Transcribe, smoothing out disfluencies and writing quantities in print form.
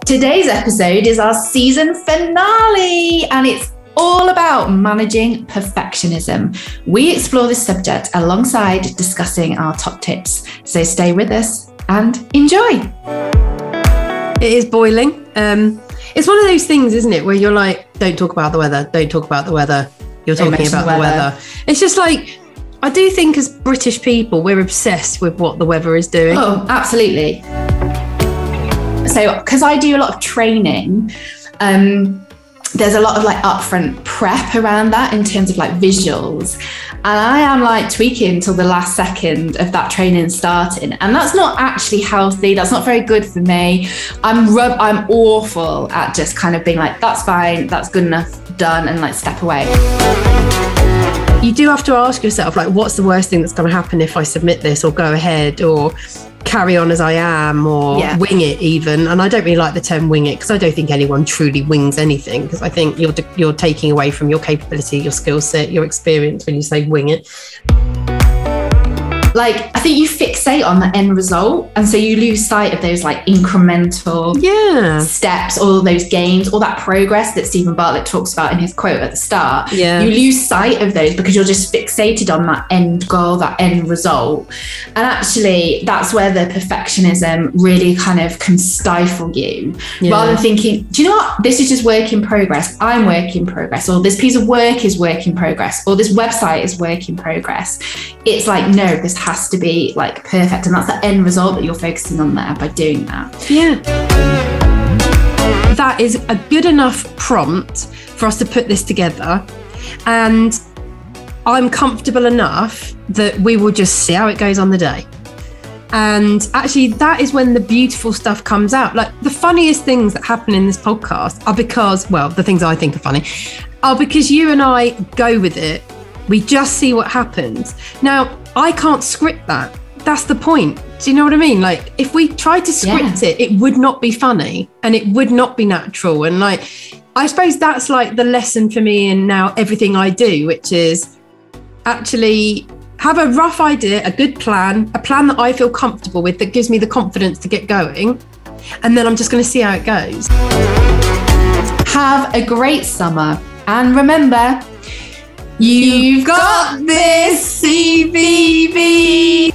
Today's episode is our season finale, and it's all about managing perfectionism. We explore this subject alongside discussing our top tips. So stay with us and enjoy. It is boiling. It's one of those things, isn't it, where you're like, don't talk about the weather, don't talk about the weather. You're talking about the weather. It's just like, I do think as British people, we're obsessed with what the weather is doing. Oh, absolutely. So, because I do a lot of training, there's a lot of like upfront prep around that in terms of like visuals. And I am like tweaking till the last second of that training starting. And that's not actually healthy. That's not very good for me. I'm awful at just kind of being like, that's fine, that's good enough, done, and like step away. You do have to ask yourself, like, what's the worst thing that's going to happen if I submit this or go ahead or carry on as I am or wing it even. And I don't really like the term wing it because I don't think anyone truly wings anything, because I think you're taking away from your capability, your skill set, your experience when you say wing it. Like, I think you fixate on the end result, and so you lose sight of those like incremental steps, all those gains, all that progress that Stephen Bartlett talks about in his quote at the start. You lose sight of those because you're just fixated on that end goal, that end result. And actually that's where the perfectionism really kind of can stifle you, rather than thinking, do you know what, this is just work in progress, I'm work in progress, or this piece of work is work in progress, or this website is work in progress. It's like, no, this has to be like perfect, and that's the end result that you're focusing on there by doing that. That is a good enough prompt for us to put this together, and I'm comfortable enough that we will just see how it goes on the day. And actually that is when the beautiful stuff comes out. Like, the funniest things that happen in this podcast are because, well, the things I think are funny are because you and I go with it. We just see what happens. Now, I can't script that. That's the point. Do you know what I mean? Like, if we tried to script it, it would not be funny and it would not be natural. And like, I suppose that's like the lesson for me in now everything I do, which is actually have a rough idea, a good plan, a plan that I feel comfortable with, that gives me the confidence to get going. And then I'm just going to see how it goes. Have a great summer. And remember, you've got this, CBB.